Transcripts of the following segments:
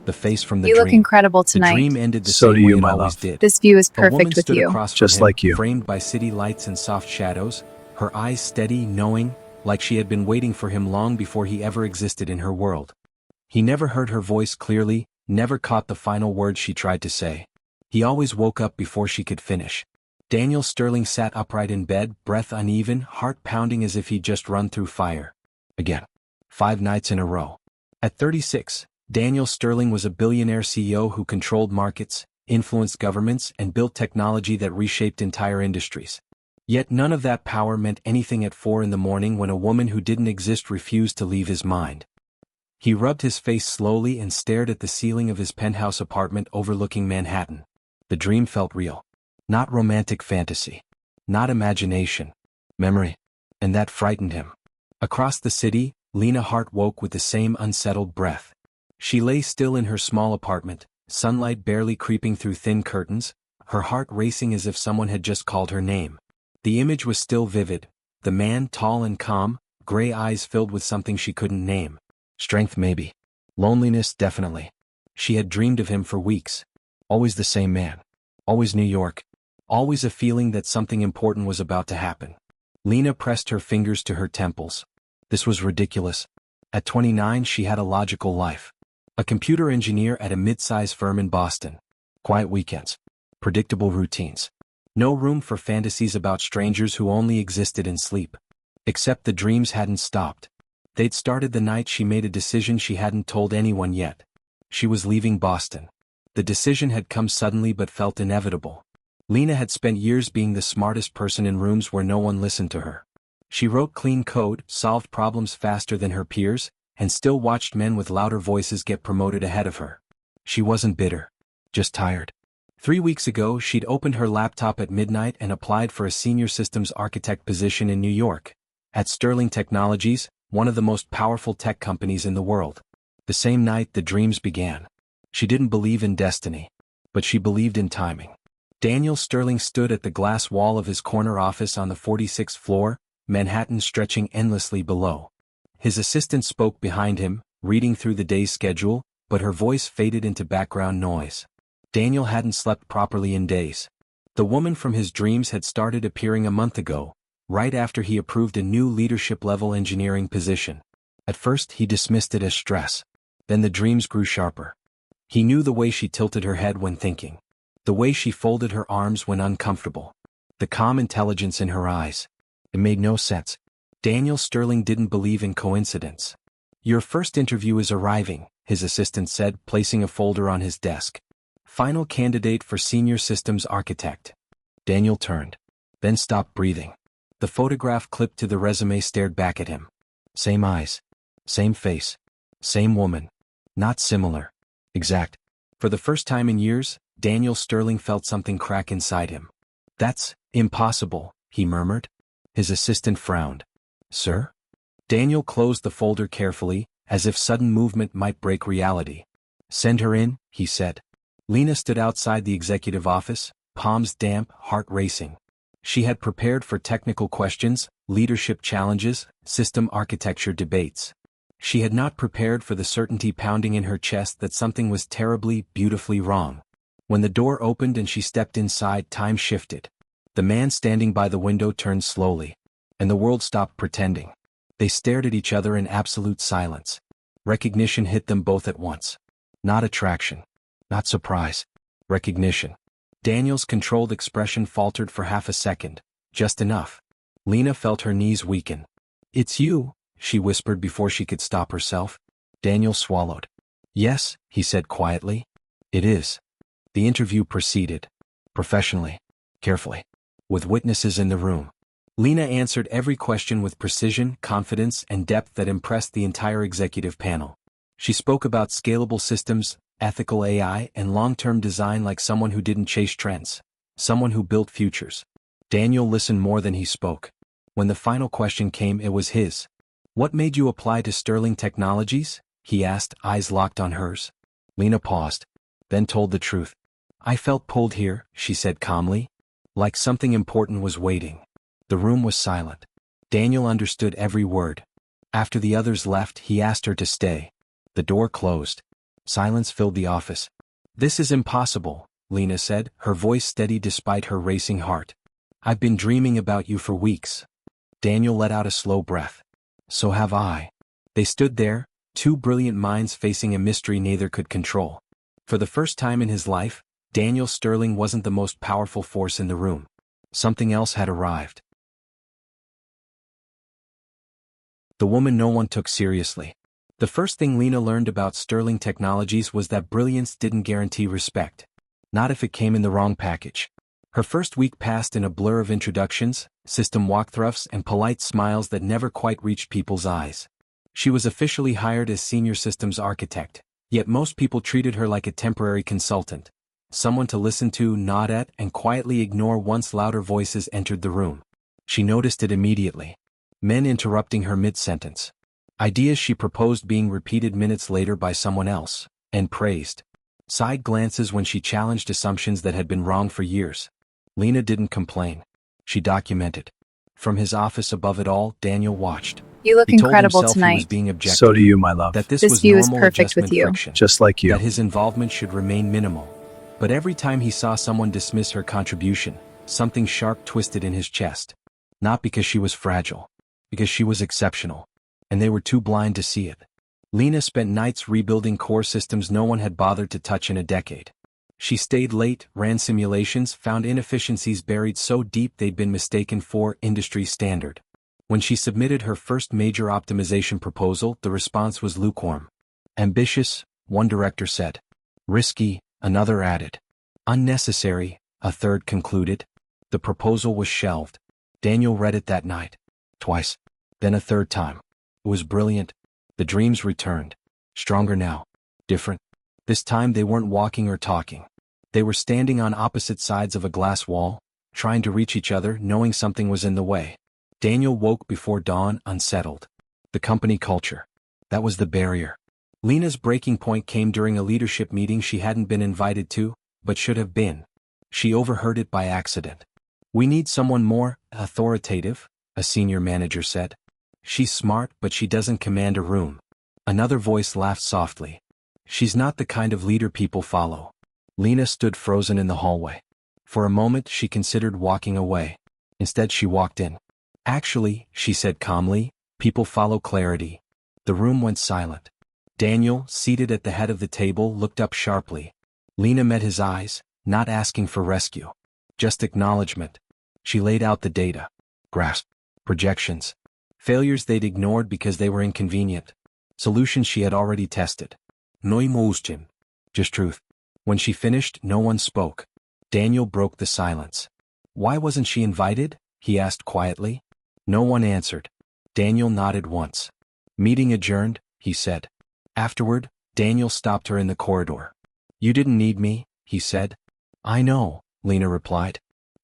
the face from the You look dream. incredible The tonight. dream ended the So same do way you, it my always love. did. This view is A woman perfect with stood you. across Just from him, like you. framed by city lights and soft shadows, her eyes steady, knowing, like she had been waiting for him long before he ever existed in her world. He never heard her voice clearly, never caught the final words she tried to say. He always woke up before she could finish. Daniel Sterling sat upright in bed, breath uneven, heart pounding as if he'd just run through fire. Again. 5 nights in a row. At 36, Daniel Sterling was a billionaire CEO who controlled markets, influenced governments, and built technology that reshaped entire industries. Yet none of that power meant anything at 4 in the morning when a woman who didn't exist refused to leave his mind. He rubbed his face slowly and stared at the ceiling of his penthouse apartment overlooking Manhattan. The dream felt real. Not romantic fantasy. Not imagination. Memory. And that frightened him. Across the city, Lena Hart woke with the same unsettled breath. She lay still in her small apartment, sunlight barely creeping through thin curtains, her heart racing as if someone had just called her name. The image was still vivid, the man tall and calm, gray eyes filled with something she couldn't name. Strength maybe. Loneliness definitely. She had dreamed of him for weeks. Always the same man. Always New York. Always a feeling that something important was about to happen. Lena pressed her fingers to her temples. This was ridiculous. At 29 she had a logical life. A computer engineer at a mid-size firm in Boston. Quiet weekends. Predictable routines. No room for fantasies about strangers who only existed in sleep. Except the dreams hadn't stopped. They'd started the night she made a decision she hadn't told anyone yet. She was leaving Boston. The decision had come suddenly but felt inevitable. Lena had spent years being the smartest person in rooms where no one listened to her. She wrote clean code, solved problems faster than her peers, and still watched men with louder voices get promoted ahead of her. She wasn't bitter. Just tired. 3 weeks ago she'd opened her laptop at midnight and applied for a senior systems architect position in New York. At Sterling Technologies, one of the most powerful tech companies in the world. The same night the dreams began. She didn't believe in destiny. But she believed in timing. Daniel Sterling stood at the glass wall of his corner office on the 46th floor, Manhattan stretching endlessly below. His assistant spoke behind him, reading through the day's schedule, but her voice faded into background noise. Daniel hadn't slept properly in days. The woman from his dreams had started appearing a month ago, right after he approved a new leadership-level engineering position. At first he dismissed it as stress. Then the dreams grew sharper. He knew the way she tilted her head when thinking. The way she folded her arms when uncomfortable. The calm intelligence in her eyes. It made no sense. Daniel Sterling didn't believe in coincidence. "Your first interview is arriving," his assistant said, placing a folder on his desk. "Final candidate for senior systems architect." Daniel turned. Then stopped breathing. The photograph clipped to the resume stared back at him. Same eyes. Same face. Same woman. Not similar. Exact. For the first time in years, Daniel Sterling felt something crack inside him. "That's impossible," he murmured. His assistant frowned. "Sir?" Daniel closed the folder carefully, as if sudden movement might break reality. "Send her in," he said. Lena stood outside the executive office, palms damp, heart racing. She had prepared for technical questions, leadership challenges, system architecture debates. She had not prepared for the certainty pounding in her chest that something was terribly, beautifully wrong. When the door opened and she stepped inside, time shifted. The man standing by the window turned slowly. And the world stopped pretending. They stared at each other in absolute silence. Recognition hit them both at once. Not attraction. Not surprise. Recognition. Daniel's controlled expression faltered for half a second. Just enough. Lena felt her knees weaken. "It's you," she whispered before she could stop herself. Daniel swallowed. "Yes," he said quietly. "It is." The interview proceeded. Professionally. Carefully. With witnesses in the room. Lena answered every question with precision, confidence, and depth that impressed the entire executive panel. She spoke about scalable systems, ethical AI, and long-term design like someone who didn't chase trends. Someone who built futures. Daniel listened more than he spoke. When the final question came, it was his. "What made you apply to Sterling Technologies?" he asked, eyes locked on hers. Lena paused. Then told the truth. "I felt pulled here," she said calmly. Like something important was waiting. The room was silent. Daniel understood every word. After the others left, he asked her to stay. The door closed. Silence filled the office. "This is impossible," Lena said, her voice steady despite her racing heart. "I've been dreaming about you for weeks." Daniel let out a slow breath. "So have I." They stood there, two brilliant minds facing a mystery neither could control. For the first time in his life, Daniel Sterling wasn't the most powerful force in the room. Something else had arrived. The woman no one took seriously. The first thing Lena learned about Sterling Technologies was that brilliance didn't guarantee respect. Not if it came in the wrong package. Her first week passed in a blur of introductions, system walkthroughs, and polite smiles that never quite reached people's eyes. She was officially hired as senior systems architect, yet most people treated her like a temporary consultant. Someone to listen to, nod at, and quietly ignore once louder voices entered the room. She noticed it immediately. Men interrupting her mid-sentence. Ideas she proposed being repeated minutes later by someone else, and praised. Side glances when she challenged assumptions that had been wrong for years. Lena didn't complain. She documented. From his office above it all, Daniel watched. You look He told incredible himself he was tonight. being objective. So do you, my love. That this This was view is normal perfect with adjustment you. friction. Just like you. That his involvement should remain minimal. But every time he saw someone dismiss her contribution, something sharp twisted in his chest. Not because she was fragile. Because she was exceptional. And they were too blind to see it. Lena spent nights rebuilding core systems no one had bothered to touch in a decade. She stayed late, ran simulations, found inefficiencies buried so deep they'd been mistaken for industry standard. When she submitted her first major optimization proposal, the response was lukewarm. Ambitious, one director said. Risky, another added. Unnecessary, a third concluded. The proposal was shelved. Daniel read it that night. Twice. Then a third time. It was brilliant. The dreams returned. Stronger now. Different. This time they weren't walking or talking. They were standing on opposite sides of a glass wall, trying to reach each other, knowing something was in the way. Daniel woke before dawn, unsettled. The company culture. That was the barrier. Lena's breaking point came during a leadership meeting she hadn't been invited to, but should have been. She overheard it by accident. "We need someone more authoritative," a senior manager said. "She's smart, but she doesn't command a room." Another voice laughed softly. "She's not the kind of leader people follow." Lena stood frozen in the hallway. For a moment she considered walking away. Instead she walked in. "Actually," she said calmly, "people follow clarity." The room went silent. Daniel, seated at the head of the table, looked up sharply. Lena met his eyes, not asking for rescue. Just acknowledgement. She laid out the data. Graphs. Projections. Failures they'd ignored because they were inconvenient. Solutions she had already tested. No emotion. Just truth. When she finished, no one spoke. Daniel broke the silence. "Why wasn't she invited?" he asked quietly. No one answered. Daniel nodded once. "Meeting adjourned," he said. Afterward, Daniel stopped her in the corridor. "You didn't need me," he said. "I know," Lena replied.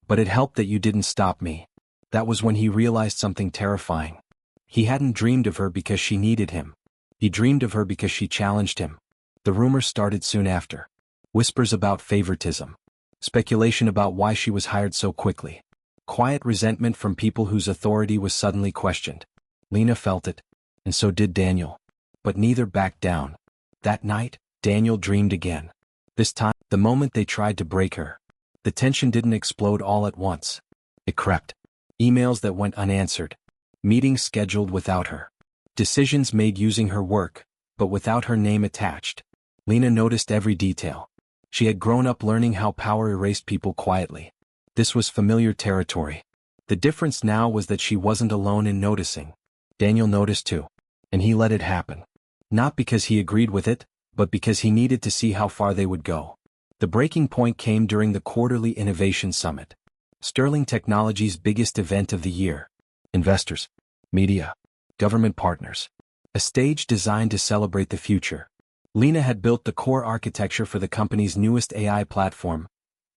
"But it helped that you didn't stop me." That was when he realized something terrifying. He hadn't dreamed of her because she needed him. He dreamed of her because she challenged him. The rumors started soon after. Whispers about favoritism. Speculation about why she was hired so quickly. Quiet resentment from people whose authority was suddenly questioned. Lena felt it, and so did Daniel. But neither backed down. That night, Daniel dreamed again. This time, the moment they tried to break her. The tension didn't explode all at once. It crept. Emails that went unanswered. Meetings scheduled without her. Decisions made using her work, but without her name attached. Lena noticed every detail. She had grown up learning how power erased people quietly. This was familiar territory. The difference now was that she wasn't alone in noticing. Daniel noticed too. And he let it happen. Not because he agreed with it, but because he needed to see how far they would go. The breaking point came during the quarterly Innovation Summit. Sterling Technologies' biggest event of the year. Investors, media, government partners. A stage designed to celebrate the future. Lena had built the core architecture for the company's newest AI platform.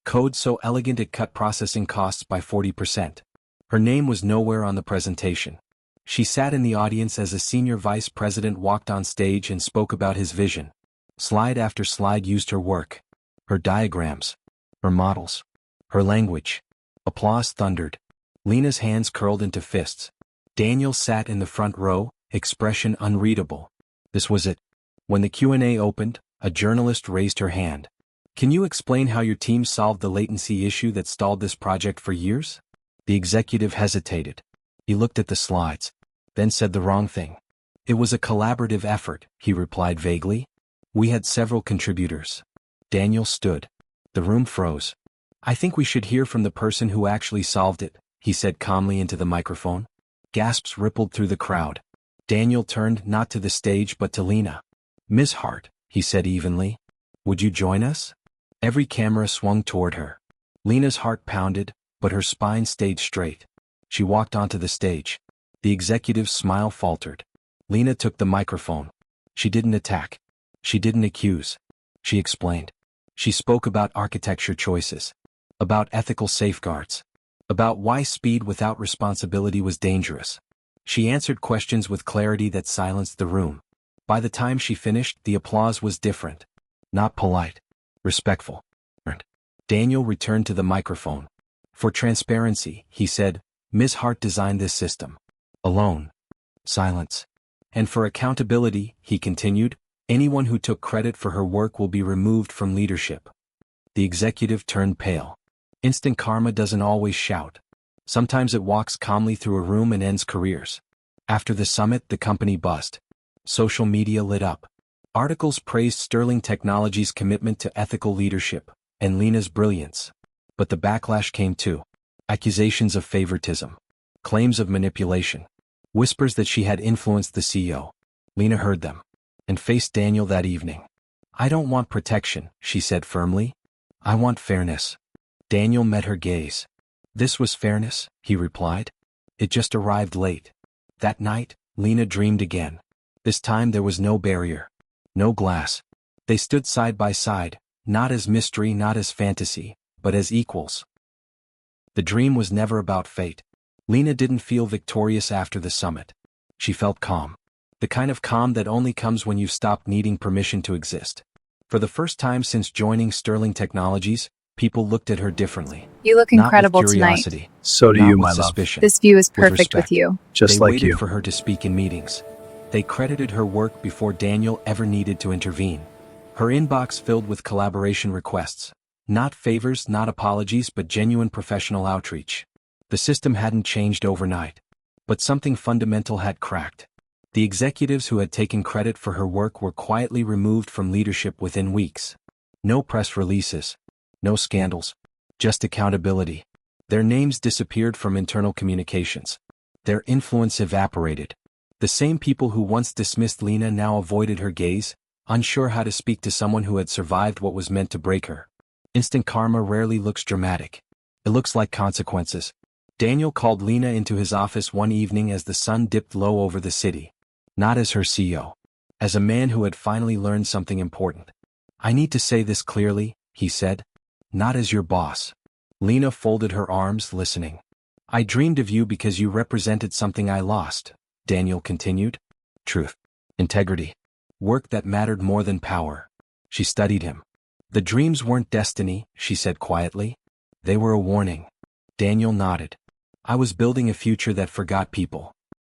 Code so elegant it cut processing costs by 40%. Her name was nowhere on the presentation. She sat in the audience as a senior vice president walked on stage and spoke about his vision. Slide after slide used her work. Her diagrams. Her models. Her language. Applause thundered. Lena's hands curled into fists. Daniel sat in the front row, expression unreadable. This was it. When the Q&A opened, A journalist raised her hand. Can you explain how your team solved the latency issue that stalled this project for years? The executive hesitated. He looked at the slides, then said the wrong thing. It was a collaborative effort, he replied vaguely. We had several contributors. Daniel stood. The room froze. I think we should hear from the person who actually solved it, he said calmly into the microphone. Gasps rippled through the crowd. Daniel turned not to the stage but to Lena. Ms. Hart, he said evenly. Would you join us? Every camera swung toward her. Lena's heart pounded, but her spine stayed straight. She walked onto the stage. The executive's smile faltered. Lena took the microphone. She didn't attack. She didn't accuse. She explained. She spoke about architecture choices, about ethical safeguards, about why speed without responsibility was dangerous. She answered questions with clarity that silenced the room. By the time she finished, the applause was different. Not polite. Respectful. Daniel returned to the microphone. For transparency, he said, Ms. Hart designed this system. Alone. Silence. And for accountability, he continued, anyone who took credit for her work will be removed from leadership. The executive turned pale. Instant karma doesn't always shout. Sometimes it walks calmly through a room and ends careers. After the summit, the company buzzed. Social media lit up. Articles praised Sterling Technologies' commitment to ethical leadership, and Lena's brilliance. But the backlash came too. Accusations of favoritism. Claims of manipulation. Whispers that she had influenced the CEO. Lena heard them. And faced Daniel that evening. I don't want protection, she said firmly. I want fairness. Daniel met her gaze. This was fairness, he replied. It just arrived late. That night, Lena dreamed again. This time there was no barrier. No glass. They stood side by side, not as mystery, not as fantasy, but as equals. The dream was never about fate. Lena didn't feel victorious after the summit. She felt calm. The kind of calm that only comes when you've stopped needing permission to exist. For the first time since joining Sterling Technologies, people looked at her differently. You look incredible tonight. Not with curiosity. So do not you, with my love. suspicion. This view is with perfect respect. with you. Just They like waited you. for her to speak in meetings. They credited her work before Daniel ever needed to intervene. Her inbox filled with collaboration requests. Not favors, not apologies, but genuine professional outreach. The system hadn't changed overnight. But something fundamental had cracked. The executives who had taken credit for her work were quietly removed from leadership within weeks. No press releases. No scandals. Just accountability. Their names disappeared from internal communications. Their influence evaporated. The same people who once dismissed Lena now avoided her gaze, unsure how to speak to someone who had survived what was meant to break her. Instant karma rarely looks dramatic. It looks like consequences. Daniel called Lena into his office one evening as the sun dipped low over the city. Not as her CEO. As a man who had finally learned something important. I need to say this clearly, he said. Not as your boss. Lena folded her arms, listening. I dreamed of you because you represented something I lost, Daniel continued. Truth. Integrity. Work that mattered more than power. She studied him. The dreams weren't destiny, she said quietly. They were a warning. Daniel nodded. I was building a future that forgot people.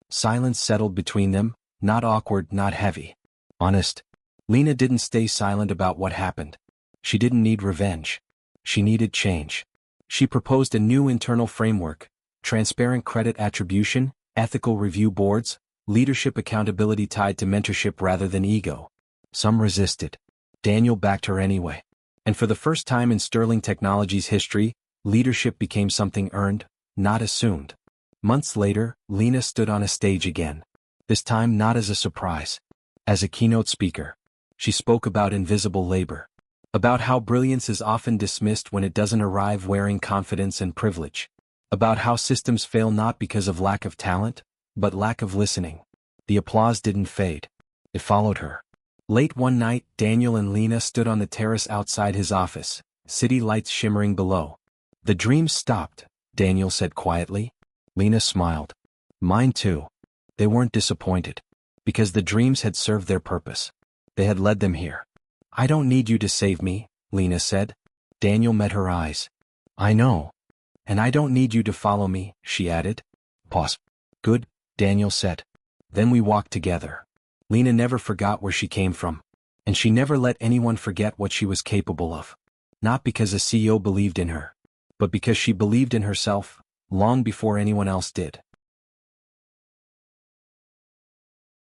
Silence settled between them, not awkward, not heavy. Honest. Lena didn't stay silent about what happened. She didn't need revenge. She needed change. She proposed a new internal framework, transparent credit attribution, ethical review boards, leadership accountability tied to mentorship rather than ego. Some resisted. Daniel backed her anyway. And for the first time in Sterling Technologies' history, leadership became something earned, not assumed. Months later, Lena stood on a stage again. This time not as a surprise. As a keynote speaker. She spoke about invisible labor. About how brilliance is often dismissed when it doesn't arrive wearing confidence and privilege. About how systems fail not because of lack of talent, but lack of listening. The applause didn't fade. It followed her. Late one night, Daniel and Lena stood on the terrace outside his office, city lights shimmering below. The dreams stopped, Daniel said quietly. Lena smiled. Mine too. They weren't disappointed. Because the dreams had served their purpose. They had led them here. I don't need you to save me, Lena said. Daniel met her eyes. I know. And I don't need you to follow me, she added. Pause. Good, Daniel said. Then we walked together. Lena never forgot where she came from. And she never let anyone forget what she was capable of. Not because a CEO believed in her, but because she believed in herself, long before anyone else did.